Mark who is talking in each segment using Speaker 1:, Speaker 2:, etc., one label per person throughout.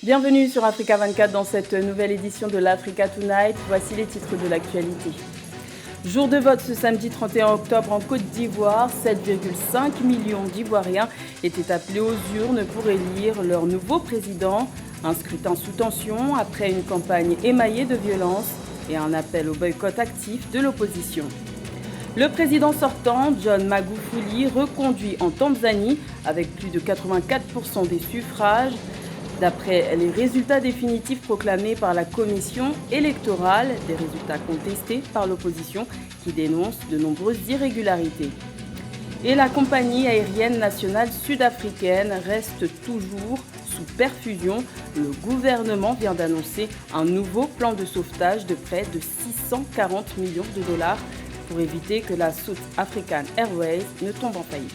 Speaker 1: Bienvenue sur Africa 24 dans cette nouvelle édition de l'Africa Tonight. Voici les titres de l'actualité. Jour de vote ce samedi 31 octobre en Côte d'Ivoire. 7,5 millions d'Ivoiriens étaient appelés aux urnes pour élire leur nouveau président. Un scrutin sous tension après une campagne émaillée de violence et un appel au boycott actif de l'opposition. Le président sortant, John Magufuli, reconduit en Tanzanie avec plus de 84% des suffrages. D'après les résultats définitifs proclamés par la commission électorale, des résultats contestés par l'opposition qui dénonce de nombreuses irrégularités. Et la compagnie aérienne nationale sud-africaine reste toujours sous perfusion. Le gouvernement vient d'annoncer un nouveau plan de sauvetage de près de 640 millions de dollars pour éviter que la South African Airways ne tombe en faillite.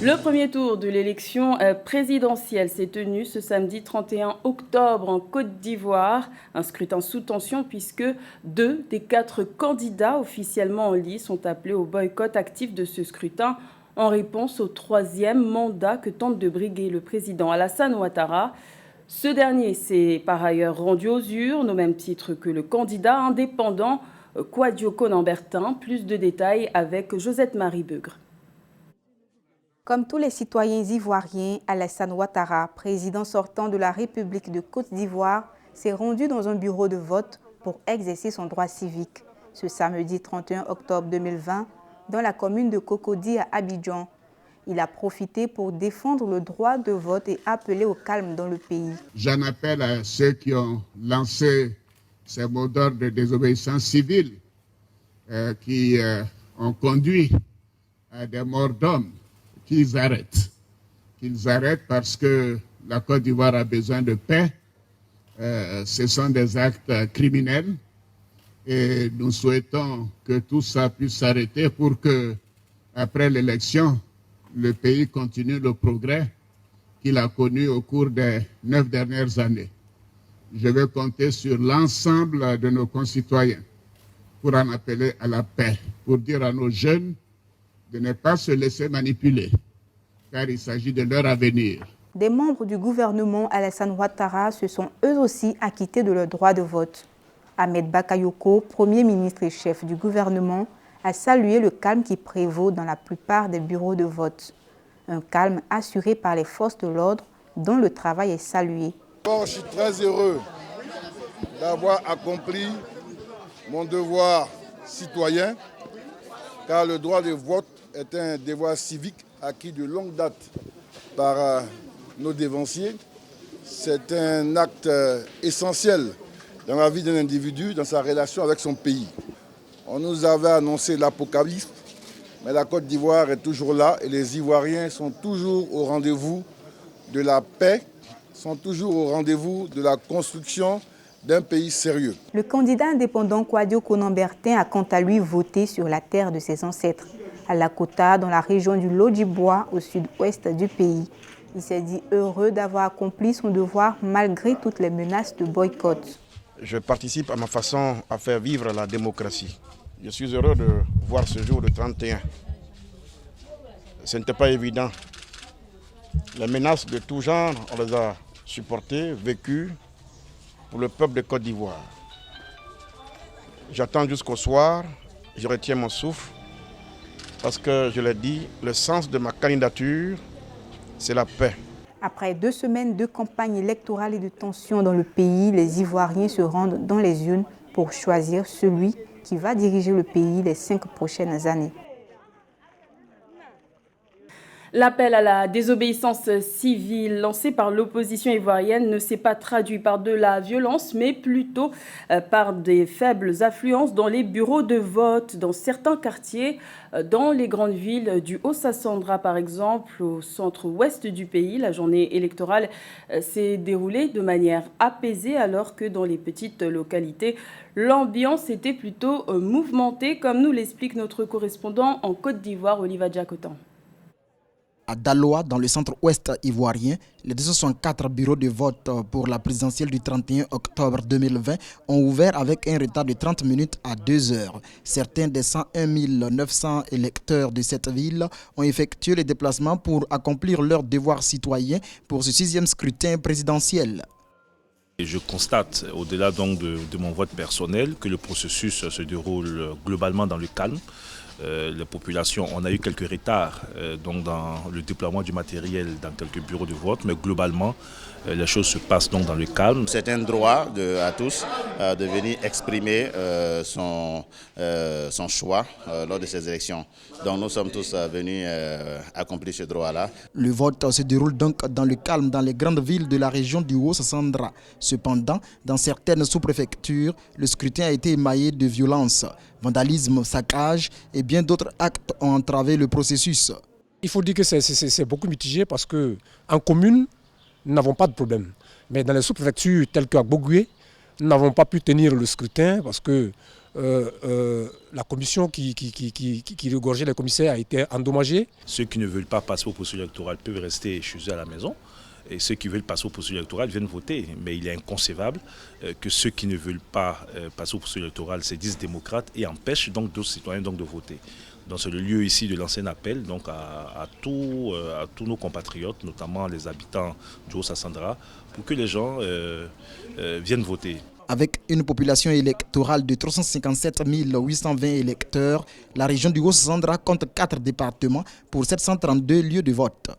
Speaker 1: Le premier tour de l'élection présidentielle s'est tenu ce samedi 31 octobre en Côte d'Ivoire. Un scrutin sous tension puisque 2 des 4 candidats officiellement en lice sont appelés au boycott actif de ce scrutin en réponse au 3e mandat que tente de briguer le président Alassane Ouattara. Ce dernier s'est par ailleurs rendu aux urnes au même titre que le candidat indépendant Kouadio Konan-Bertin. Plus de détails avec Josette Marie Beugre.
Speaker 2: Comme tous les citoyens ivoiriens, Alassane Ouattara, président sortant de la République de Côte d'Ivoire, s'est rendu dans un bureau de vote pour exercer son droit civique. Ce samedi 31 octobre 2020, dans la commune de Cocody à Abidjan, il a profité pour défendre le droit de vote et appeler au calme dans le pays.
Speaker 3: J'en appelle à ceux qui ont lancé ces mots d'ordre de désobéissance civile qui ont conduit à des morts d'hommes. Qu'ils arrêtent parce que la Côte d'Ivoire a besoin de paix. Ce sont des actes criminels et nous souhaitons que tout ça puisse s'arrêter pour que, après l'élection, le pays continue le progrès qu'il a connu au cours des 9 dernières années. Je veux compter sur l'ensemble de nos concitoyens pour en appeler à la paix, pour dire à nos jeunes de ne pas se laisser manipuler, car il s'agit de leur avenir.
Speaker 2: Des membres du gouvernement Alassane Ouattara se sont eux aussi acquittés de leur droit de vote. Ahmed Bakayoko, Premier ministre et chef du gouvernement, a salué le calme qui prévaut dans la plupart des bureaux de vote. Un calme assuré par les forces de l'ordre dont le travail est salué.
Speaker 4: Je suis très heureux d'avoir accompli mon devoir citoyen, car le droit de vote est un devoir civique acquis de longue date par nos dévanciers. C'est un acte essentiel dans la vie d'un individu, dans sa relation avec son pays. On nous avait annoncé l'apocalypse, mais la Côte d'Ivoire est toujours là et les Ivoiriens sont toujours au rendez-vous de la paix, sont toujours au rendez-vous de la construction d'un pays sérieux.
Speaker 2: Le candidat indépendant Kouadio Konan-Bertin a quant à lui voté sur la terre de ses ancêtres, à Lakota, dans la région du Lodjibois, au sud-ouest du pays. Il s'est dit heureux d'avoir accompli son devoir malgré toutes les menaces de boycott.
Speaker 5: Je participe à ma façon à faire vivre la démocratie. Je suis heureux de voir ce jour de 31. Ce n'était pas évident. Les menaces de tout genre, on les a supportées, vécues pour le peuple de Côte d'Ivoire. J'attends jusqu'au soir, je retiens mon souffle, parce que, je l'ai dit, le sens de ma candidature, c'est la paix.
Speaker 2: Après 2 semaines de campagne électorale et de tension dans le pays, les Ivoiriens se rendent dans les urnes pour choisir celui qui va diriger le pays les 5 prochaines années.
Speaker 1: L'appel à la désobéissance civile lancé par l'opposition ivoirienne ne s'est pas traduit par de la violence, mais plutôt par des faibles affluences dans les bureaux de vote. Dans certains quartiers, dans les grandes villes du Haut-Sassandra par exemple, au centre-ouest du pays, la journée électorale s'est déroulée de manière apaisée, alors que dans les petites localités, l'ambiance était plutôt mouvementée, comme nous l'explique notre correspondant en Côte d'Ivoire, Oliva Diakotan.
Speaker 6: À Daloa, dans le centre-ouest ivoirien, les 264 bureaux de vote pour la présidentielle du 31 octobre 2020 ont ouvert avec un retard de 30 minutes à 2 heures. Certains des 101 900 électeurs de cette ville ont effectué les déplacements pour accomplir leur devoir citoyen pour ce 6e scrutin présidentiel.
Speaker 7: Et je constate, au-delà donc de mon vote personnel, que le processus se déroule globalement dans le calme. Les populations, on a eu quelques retards donc dans le déploiement du matériel dans quelques bureaux de vote, mais globalement, les choses se passent donc dans le calme.
Speaker 8: C'est un droit à tous de venir exprimer son choix lors de ces élections. Donc nous sommes tous venus accomplir ce droit-là.
Speaker 6: Le vote se déroule donc dans le calme dans les grandes villes de la région du Haut-Sassandra. Cependant, dans certaines sous-préfectures, le scrutin a été émaillé de violence. Vandalisme, saccage et bien d'autres actes ont entravé le processus.
Speaker 9: Il faut dire que c'est beaucoup mitigé parce qu'en commune, nous n'avons pas de problème. Mais dans les sous-préfectures telles qu'à Bogué, nous n'avons pas pu tenir le scrutin parce que la commission qui regorgeait les commissaires a été endommagée.
Speaker 7: Ceux qui ne veulent pas passer au processus électoral peuvent rester chez eux à la maison. Et ceux qui veulent passer au processus électoral viennent voter. Mais il est inconcevable que ceux qui ne veulent pas passer au processus électoral se disent démocrates et empêchent donc d'autres citoyens donc de voter. Donc c'est le lieu ici de lancer un appel donc à tous nos compatriotes, notamment les habitants du Haut-Sassandra, pour que les gens viennent voter.
Speaker 6: Avec une population électorale de 357 820 électeurs, la région du Haut-Sassandra compte 4 départements pour 732 lieux de vote.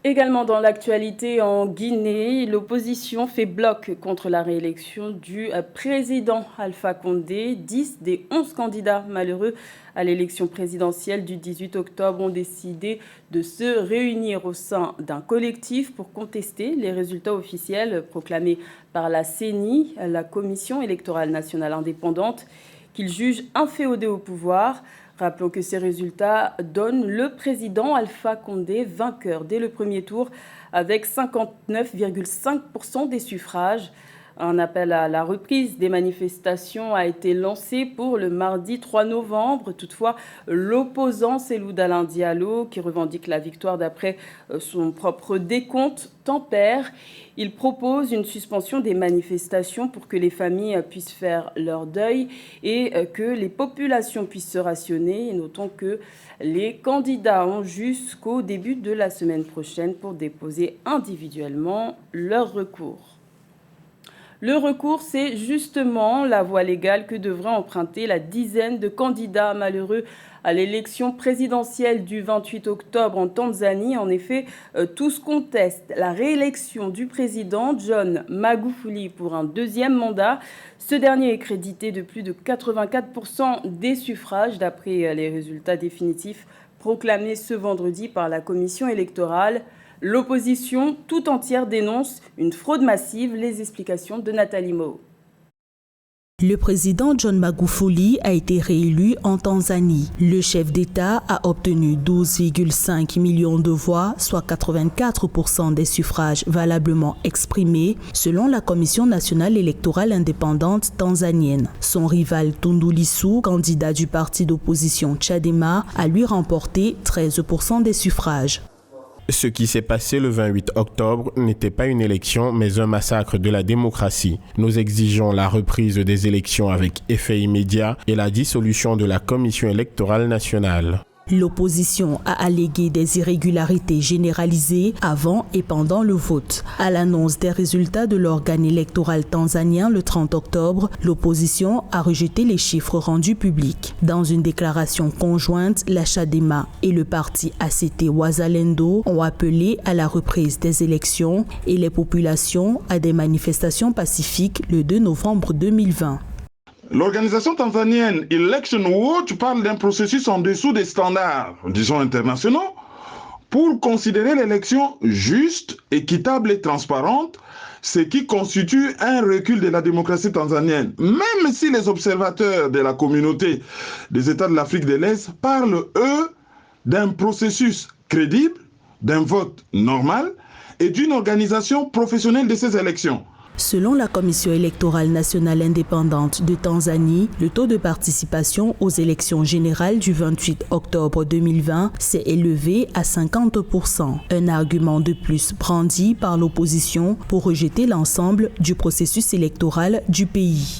Speaker 1: Également dans l'actualité en Guinée, l'opposition fait bloc contre la réélection du président Alpha Condé. 10 des 11 candidats malheureux à l'élection présidentielle du 18 octobre ont décidé de se réunir au sein d'un collectif pour contester les résultats officiels proclamés par la CENI, la Commission électorale nationale indépendante, qu'ils jugent inféodés au pouvoir. Rappelons que ces résultats donnent le président Alpha Condé vainqueur dès le premier tour avec 59,5% des suffrages. Un appel à la reprise des manifestations a été lancé pour le mardi 3 novembre. Toutefois, l'opposant Cellou Dalein Diallo, qui revendique la victoire d'après son propre décompte, tempère. Il propose une suspension des manifestations pour que les familles puissent faire leur deuil et que les populations puissent se rationner. Et notons que les candidats ont jusqu'au début de la semaine prochaine pour déposer individuellement leur recours. Le recours, c'est justement la voie légale que devrait emprunter la dizaine de candidats malheureux à l'élection présidentielle du 28 octobre en Tanzanie. En effet, tous contestent la réélection du président John Magufuli pour un deuxième mandat. Ce dernier est crédité de plus de 84% des suffrages d'après les résultats définitifs proclamés ce vendredi par la commission électorale. L'opposition tout entière dénonce une fraude massive. Les explications de Nathalie Mo.
Speaker 10: Le président John Magufuli a été réélu en Tanzanie. Le chef d'État a obtenu 12,5 millions de voix, soit 84% des suffrages valablement exprimés, selon la Commission nationale électorale indépendante tanzanienne. Son rival Tundu Lissu, candidat du parti d'opposition Chadema, a lui remporté 13% des suffrages.
Speaker 11: Ce qui s'est passé le 28 octobre n'était pas une élection, mais un massacre de la démocratie. Nous exigeons la reprise des élections avec effet immédiat et la dissolution de la Commission électorale nationale.
Speaker 10: L'opposition a allégué des irrégularités généralisées avant et pendant le vote. À l'annonce des résultats de l'organe électoral tanzanien le 30 octobre, l'opposition a rejeté les chiffres rendus publics. Dans une déclaration conjointe, la Chadema et le parti ACT Wazalendo ont appelé à la reprise des élections et les populations à des manifestations pacifiques le 2 novembre 2020.
Speaker 12: L'organisation tanzanienne Election Watch parle d'un processus en dessous des standards, disons internationaux, pour considérer l'élection juste, équitable et transparente, ce qui constitue un recul de la démocratie tanzanienne. Même si les observateurs de la communauté des États de l'Afrique de l'Est parlent, eux, d'un processus crédible, d'un vote normal et d'une organisation professionnelle de ces élections.
Speaker 10: Selon la Commission électorale nationale indépendante de Tanzanie, le taux de participation aux élections générales du 28 octobre 2020 s'est élevé à 50%. Un argument de plus brandi par l'opposition pour rejeter l'ensemble du processus électoral du pays.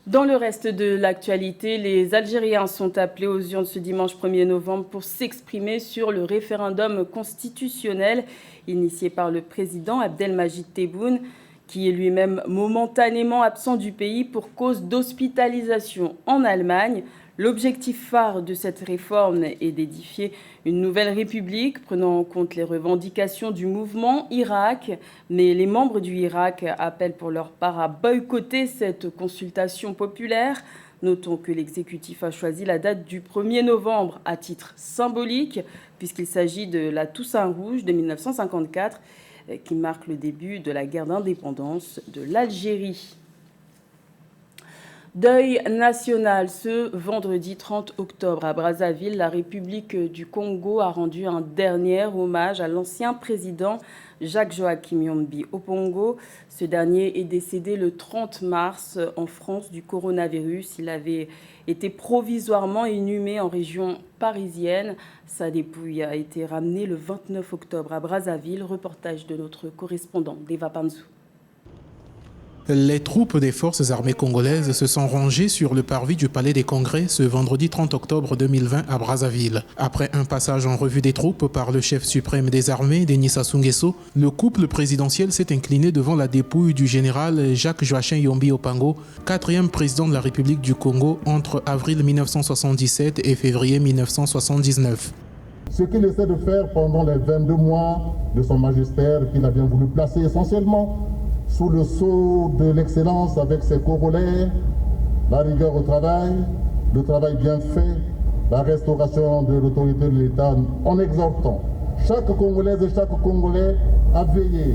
Speaker 1: Dans le reste de l'actualité, les Algériens sont appelés aux urnes ce dimanche 1er novembre pour s'exprimer sur le référendum constitutionnel initié par le président Abdelmajid Tebboune, qui est lui-même momentanément absent du pays pour cause d'hospitalisation en Allemagne. L'objectif phare de cette réforme est d'édifier une nouvelle république prenant en compte les revendications du mouvement Irak. Mais les membres du Irak appellent pour leur part à boycotter cette consultation populaire. Notons que l'exécutif a choisi la date du 1er novembre à titre symbolique, puisqu'il s'agit de la Toussaint Rouge de 1954, qui marque le début de la guerre d'indépendance de l'Algérie. Deuil national ce vendredi 30 octobre à Brazzaville. La République du Congo a rendu un dernier hommage à l'ancien président Jacques-Joachim Yombi Opongo. Ce dernier est décédé le 30 mars en France du coronavirus. Il avait été provisoirement inhumé en région parisienne. Sa dépouille a été ramenée le 29 octobre à Brazzaville. Reportage de notre correspondant Deva Panzou.
Speaker 13: Les troupes des forces armées congolaises se sont rangées sur le parvis du Palais des Congrès ce vendredi 30 octobre 2020 à Brazzaville. Après un passage en revue des troupes par le chef suprême des armées, Denis Sassou Nguesso, le couple présidentiel s'est incliné devant la dépouille du général Jacques-Joachim Yombi Opongo, 4e président de la République du Congo entre avril 1977 et février 1979.
Speaker 14: Ce qu'il essaie de faire pendant les 22 mois de son magistère, qu'il a bien voulu placer essentiellement sous le sceau de l'excellence avec ses corollaires, la rigueur au travail, le travail bien fait, la restauration de l'autorité de l'État en exhortant chaque Congolaise et chaque Congolais à veiller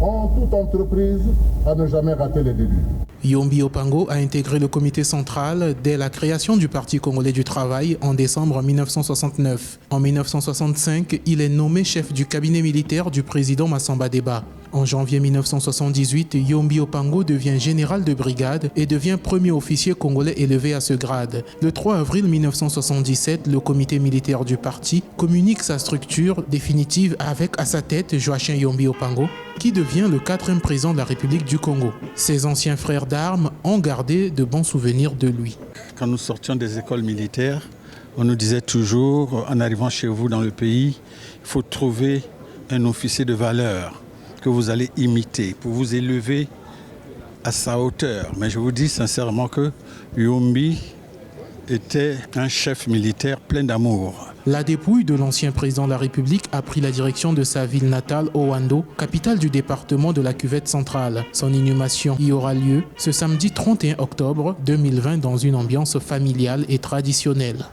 Speaker 14: en toute entreprise à ne jamais rater les débuts.
Speaker 13: Yombi Opongo a intégré le comité central dès la création du Parti congolais du travail en décembre 1969. En 1965, il est nommé chef du cabinet militaire du président Massamba Deba. En janvier 1978, Yombi Opongo devient général de brigade et devient premier officier congolais élevé à ce grade. Le 3 avril 1977, le comité militaire du parti communique sa structure définitive avec à sa tête Joachim Yombi Opongo, qui devient le 4e président de la République du Congo. Ses anciens frères d'armes ont gardé de bons souvenirs de lui.
Speaker 15: Quand nous sortions des écoles militaires, on nous disait toujours, en arrivant chez vous dans le pays, il faut trouver un officier de valeur que vous allez imiter pour vous élever à sa hauteur. Mais je vous dis sincèrement que Yombi était un chef militaire plein d'amour.
Speaker 13: La dépouille de l'ancien président de la République a pris la direction de sa ville natale, Owando, capitale du département de la Cuvette centrale. Son inhumation y aura lieu ce samedi 31 octobre 2020 dans une ambiance familiale et traditionnelle.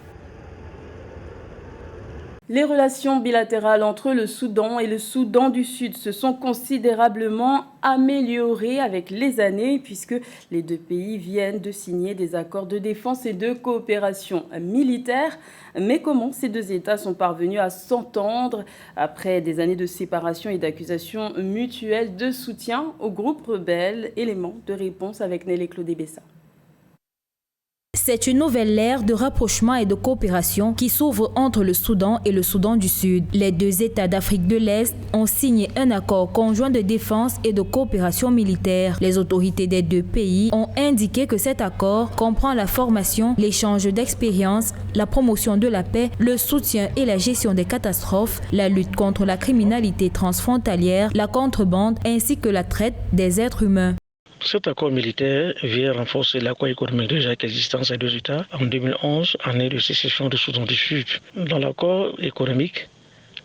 Speaker 1: Les relations bilatérales entre le Soudan et le Soudan du Sud se sont considérablement améliorées avec les années puisque les deux pays viennent de signer des accords de défense et de coopération militaire. Mais comment ces deux États sont parvenus à s'entendre après des années de séparation et d'accusations mutuelles de soutien au groupe rebelle? Élément de réponse avec Nelly Claudé Bessa.
Speaker 16: C'est une nouvelle ère de rapprochement et de coopération qui s'ouvre entre le Soudan et le Soudan du Sud. Les deux États d'Afrique de l'Est ont signé un accord conjoint de défense et de coopération militaire. Les autorités des deux pays ont indiqué que cet accord comprend la formation, l'échange d'expériences, la promotion de la paix, le soutien et la gestion des catastrophes, la lutte contre la criminalité transfrontalière, la contrebande ainsi que la traite des êtres humains.
Speaker 17: Cet accord militaire vient renforcer l'accord économique déjà existant ces deux États en 2011, année de sécession du Soudan du Sud. Dans l'accord économique,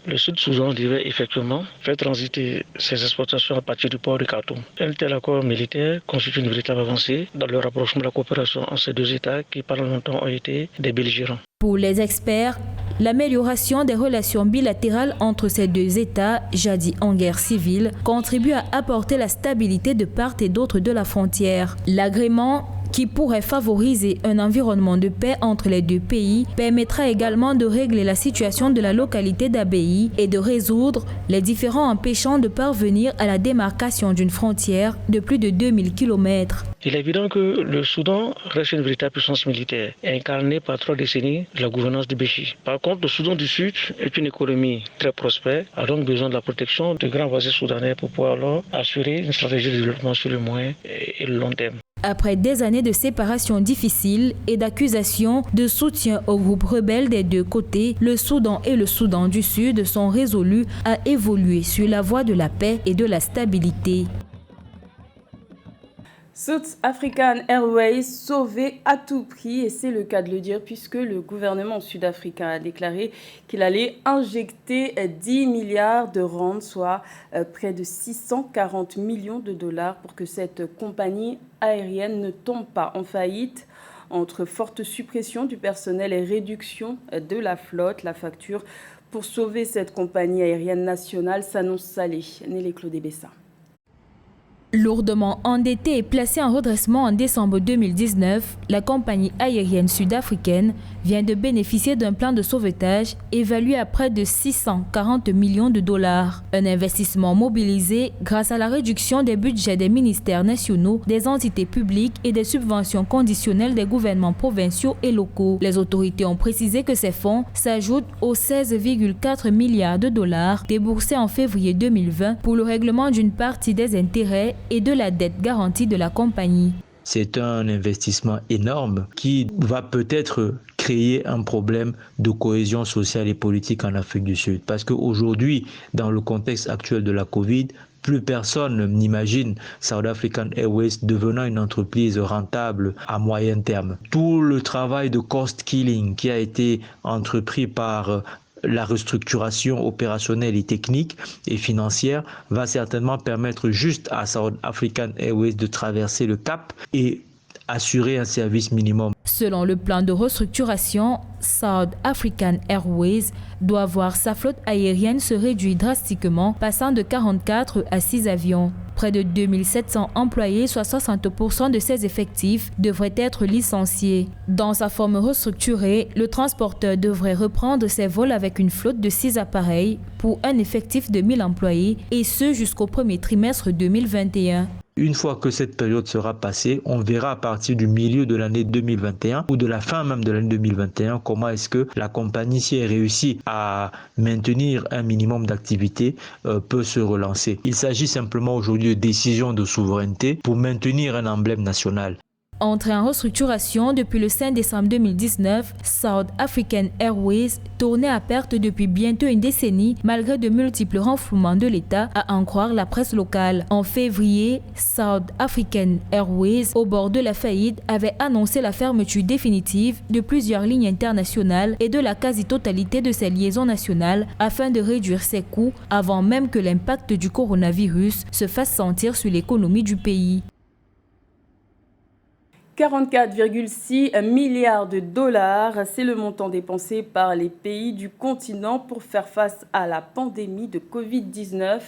Speaker 17: le Sud-Soudan devait effectivement faire transiter ses exportations à partir du port de Khartoum. Un tel accord militaire constitue une véritable avancée dans le rapprochement de la coopération entre ces deux États qui pendant longtemps ont été des belligérants.
Speaker 16: Pour les experts, l'amélioration des relations bilatérales entre ces deux États, jadis en guerre civile, contribue à apporter la stabilité de part et d'autre de la frontière. L'agrément qui pourrait favoriser un environnement de paix entre les deux pays, permettra également de régler la situation de la localité d'Abéi et de résoudre les différends empêchant de parvenir à la démarcation d'une frontière de plus de 2000 km.
Speaker 17: Il est évident que le Soudan reste une véritable puissance militaire, incarnée par 3 décennies de la gouvernance de Béchi. Par contre, le Soudan du Sud est une économie très prospère, a donc besoin de la protection de grands voisins soudanais pour pouvoir alors assurer une stratégie de développement sur le moyen et le long terme.
Speaker 16: Après des années de séparation difficile et d'accusations de soutien aux groupes rebelles des deux côtés, le Soudan et le Soudan du Sud sont résolus à évoluer sur la voie de la paix et de la stabilité.
Speaker 1: South African Airways sauvé à tout prix, et c'est le cas de le dire puisque le gouvernement sud-africain a déclaré qu'il allait injecter 10 milliards de rands, soit près de 640 millions de dollars pour que cette compagnie aérienne ne tombe pas en faillite. Entre forte suppression du personnel et réduction de la flotte, la facture pour sauver cette compagnie aérienne nationale s'annonce salée. Nelly Claude Bessa.
Speaker 16: Lourdement endettée et placée en redressement en décembre 2019, la compagnie aérienne sud-africaine vient de bénéficier d'un plan de sauvetage évalué à près de 640 millions de dollars. Un investissement mobilisé grâce à la réduction des budgets des ministères nationaux, des entités publiques et des subventions conditionnelles des gouvernements provinciaux et locaux. Les autorités ont précisé que ces fonds s'ajoutent aux 16,4 milliards de dollars déboursés en février 2020 pour le règlement d'une partie des intérêts et de la dette garantie de la compagnie.
Speaker 18: C'est un investissement énorme qui va peut-être créer un problème de cohésion sociale et politique en Afrique du Sud. Parce qu'aujourd'hui, dans le contexte actuel de la Covid, plus personne n'imagine South African Airways devenant une entreprise rentable à moyen terme. Tout le travail de cost killing qui a été entrepris par la restructuration opérationnelle et technique et financière va certainement permettre juste à South African Airways de traverser le cap et assurer un service minimum.
Speaker 16: Selon le plan de restructuration, South African Airways doit voir sa flotte aérienne se réduire drastiquement, passant de 44 à 6 avions. Près de 2700 employés, soit 60% de ses effectifs, devraient être licenciés. Dans sa forme restructurée, le transporteur devrait reprendre ses vols avec une flotte de 6 appareils pour un effectif de 1000 employés, et ce jusqu'au premier trimestre 2021.
Speaker 18: Une fois que cette période sera passée, on verra à partir du milieu de l'année 2021 ou de la fin même de l'année 2021 comment est-ce que la compagnie, si elle réussit à maintenir un minimum d'activité, peut se relancer. Il s'agit simplement aujourd'hui de décisions de souveraineté pour maintenir un emblème national.
Speaker 16: Entrée en restructuration depuis le 5 décembre 2019, South African Airways tournait à perte depuis bientôt une décennie malgré de multiples renflouements de l'État, à en croire la presse locale. En février, South African Airways, au bord de la faillite, avait annoncé la fermeture définitive de plusieurs lignes internationales et de la quasi-totalité de ses liaisons nationales afin de réduire ses coûts avant même que l'impact du coronavirus se fasse sentir sur l'économie du pays.
Speaker 1: 44,6 milliards de dollars, c'est le montant dépensé par les pays du continent pour faire face à la pandémie de Covid-19.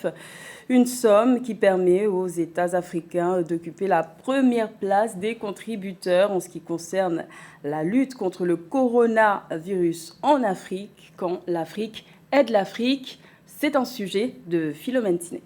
Speaker 1: Une somme qui permet aux États africains d'occuper la première place des contributeurs en ce qui concerne la lutte contre le coronavirus en Afrique, quand l'Afrique aide l'Afrique. C'est un sujet de Philomène Tiné.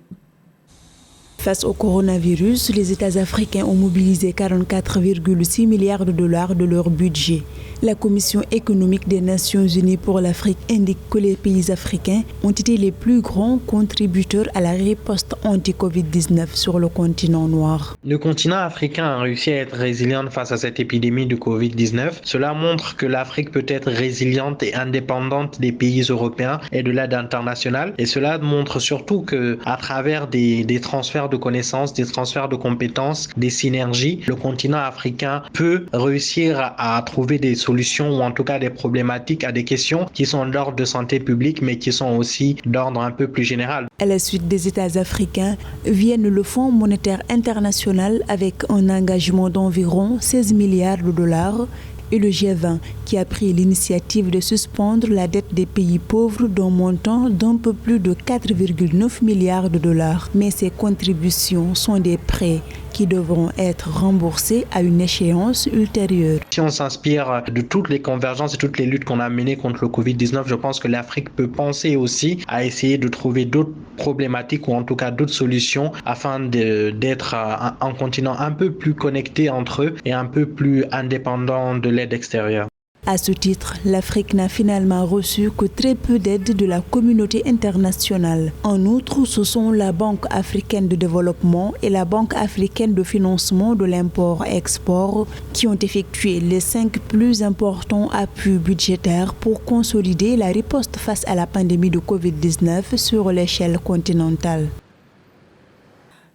Speaker 19: Face au coronavirus, les États africains ont mobilisé 44,6 milliards de dollars de leur budget. La Commission économique des Nations Unies pour l'Afrique indique que les pays africains ont été les plus grands contributeurs à la riposte anti-Covid-19 sur le continent noir.
Speaker 20: Le continent africain a réussi à être résilient face à cette épidémie de Covid-19. Cela montre que l'Afrique peut être résiliente et indépendante des pays européens et de l'aide internationale. Et cela montre surtout qu'à travers des transferts de connaissances, des transferts de compétences, des synergies, le continent africain peut réussir à trouver des solutions ou en tout cas des problématiques à des questions qui sont d'ordre de santé publique mais qui sont aussi d'ordre un peu plus général.
Speaker 19: À la suite des États africains, viennent le Fonds monétaire international avec un engagement d'environ 16 milliards de dollars et le G20 qui a pris l'initiative de suspendre la dette des pays pauvres d'un montant d'un peu plus de 4,9 milliards de dollars. Mais ces contributions sont des prêts qui devront être remboursés à une échéance ultérieure.
Speaker 20: Si on s'inspire de toutes les convergences et toutes les luttes qu'on a menées contre le Covid-19, je pense que l'Afrique peut penser aussi à essayer de trouver d'autres problématiques ou en tout cas d'autres solutions afin d'être un continent un peu plus connecté entre eux et un peu plus indépendant de l'aide extérieure.
Speaker 19: À ce titre, l'Afrique n'a finalement reçu que très peu d'aide de la communauté internationale. En outre, ce sont la Banque africaine de développement et la Banque africaine de financement de l'import-export qui ont effectué les 5 plus importants appuis budgétaires pour consolider la riposte face à la pandémie de Covid-19 sur l'échelle continentale.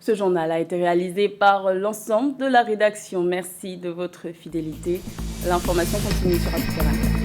Speaker 1: Ce journal a été réalisé par l'ensemble de la rédaction. Merci de votre fidélité. L'information continue sur Africa 24.